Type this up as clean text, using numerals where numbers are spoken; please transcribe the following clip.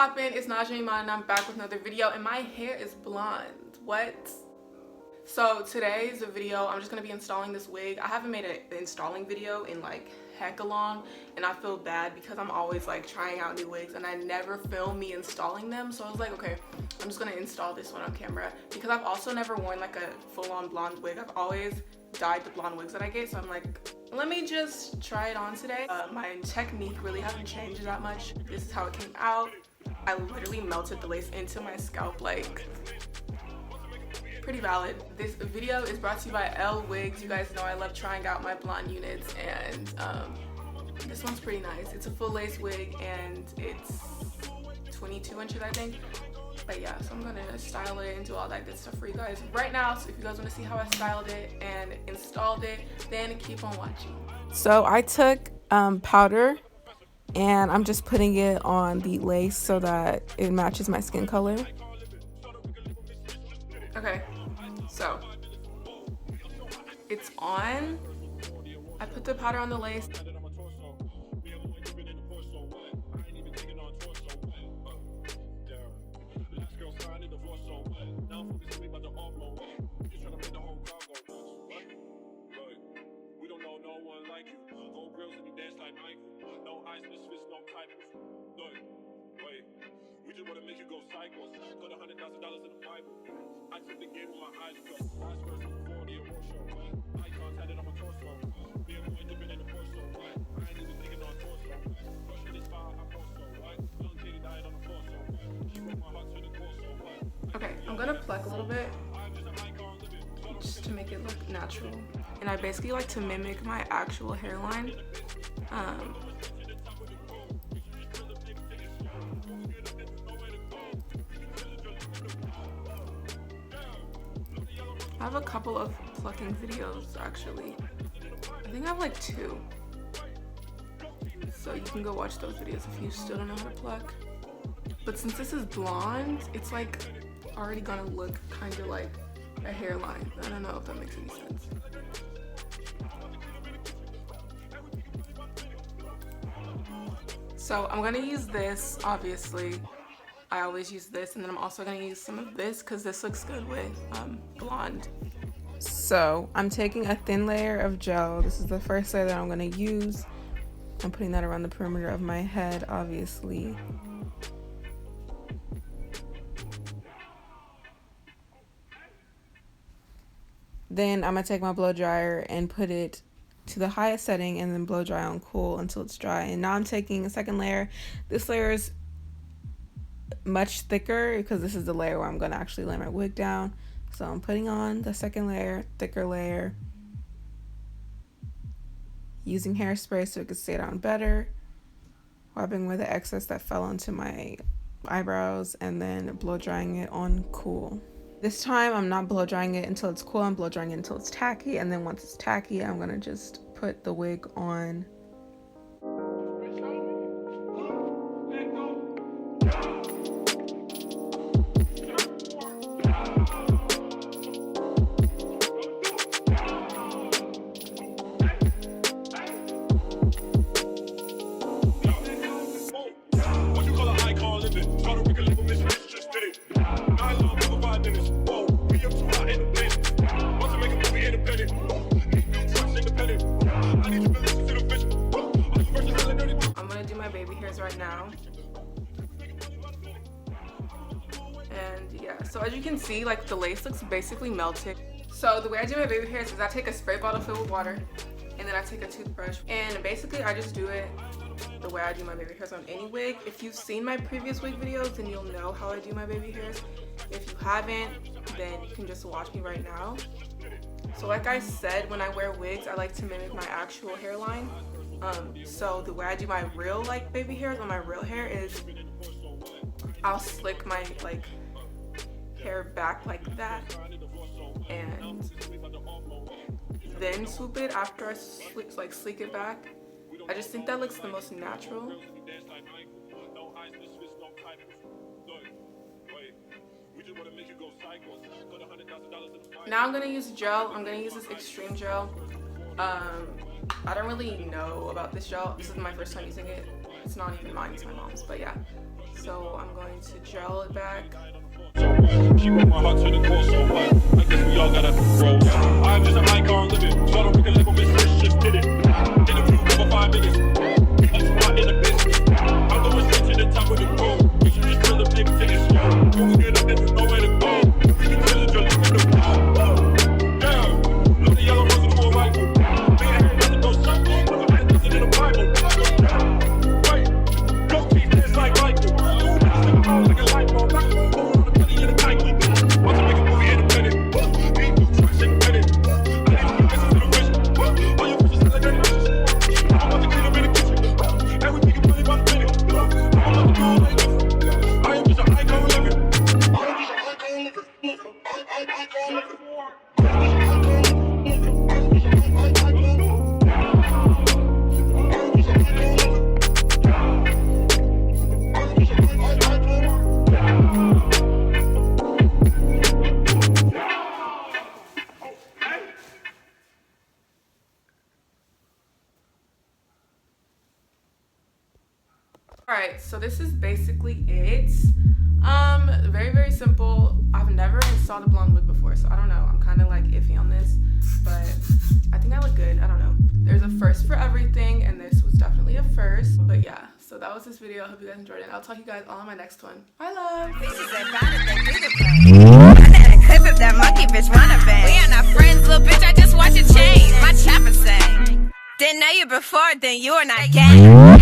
poppin'? It's Najee Iman and I'm back with another video and my hair is blonde. What? So today's video, I'm just gonna be installing this wig. I haven't made an installing video in like hecka long and I feel bad because I'm always like trying out new wigs and I never film me installing them. So I was like, okay, I'm just gonna install this one on camera because I've also never worn like a full-on blonde wig. I've always dyed the blonde wigs that I get, so I'm like, let me just try it on today. My technique really hasn't changed that much. This is how it came out. I literally melted the lace into my scalp, like pretty valid. This video is brought to you by Lwigs. You guys know I love trying out my blonde units, and this one's pretty nice. It's a full lace wig and it's 22 inches, I think. But yeah, so I'm gonna style it and do all that good stuff for you guys right now. So if you guys want to see how I styled it and installed it, then keep on watching. So I took powder and I'm just putting it on the lace so that it matches my skin color. Okay, so it's on. I put the powder on the lace. Okay, I'm gonna pluck a little bit just to make it look natural. And I basically like to mimic my actual hairline. I have a couple of plucking videos actually. I think I have like 2. So you can go watch those videos if you still don't know how to pluck. But since this is blonde, it's like already gonna look kind of like a hairline. I don't know if that makes any sense. So I'm gonna use this, obviously. I always use this, and then I'm also gonna use some of this because this looks good with blonde. So I'm taking a thin layer of gel. This is the first layer that I'm gonna use. I'm putting that around the perimeter of my head, obviously. Then I'm gonna take my blow dryer and put it to the highest setting and then blow dry on cool until it's dry. And now I'm taking a second layer. This layer is much thicker because this is the layer where I'm gonna actually lay my wig down. So I'm putting on the second layer, thicker layer, using hairspray so it could stay down better, wiping away the excess that fell onto my eyebrows, and then blow drying it on cool. This time I'm not blow drying it until it's cool, I'm blow drying it until it's tacky, and then once it's tacky, I'm gonna just put the wig on. Right now, and yeah, so as you can see, like the lace looks basically melted. So the way I do my baby hairs is I take a spray bottle filled with water and then I take a toothbrush and basically I just do it the way I do my baby hairs on any wig. If you've seen my previous wig videos, then you'll know how I do my baby hairs. If you haven't, then you can just watch me right now. So like I said, when I wear wigs, I like to mimic my actual hairline. So the way I do my real like baby hairs on my real hair is I'll slick my like hair back like that and then swoop it after I sleek it back. I just think that looks the most natural. Now I'm gonna use gel. I'm gonna use this extreme gel. I don't really know about this gel. This is my first time using it. It's not even mine, it's my mom's, but yeah. So I'm going to gel it back. She put my heart to the core, so what? I guess we all gotta grow. I'm just an icon living, so I don't pick a label, Miss Rich just did it. In the room for 5 minutes, that's why in the business. I'm going straight to the top of the road. You should just feel the baby, take it slow. When we get up, there's nowhere to go. We can tell it, just look at the wall. Yeah, look the yellow rose and more rifle. Made a hand, nothing no circle. Put my hand, listen in the Bible. Wait, go keep this like Michael. Like a light bulb, want to make a movie independent. Ain't no choice independent. I need to get to the wish. All your wishes like any wishes. I'm about to clean up in the kitchen. Everything you put about the minute. I'm about to go like this. I am just an icon living. I am just an icon living. Alright, so this is basically it. Very simple. I've never installed a blonde wig before, so I don't know. I'm kind of like iffy on this, but I think I look good. I don't know. There's a first for everything, and this was definitely a first. But yeah, so that was this video. I hope you guys enjoyed it. I'll talk to you guys all in my next one. Bye, love. Clip of that monkey bitch wanna bang. We are not friends, little bitch. I just watch it change. My chopper say, didn't know you before, then you are not gang.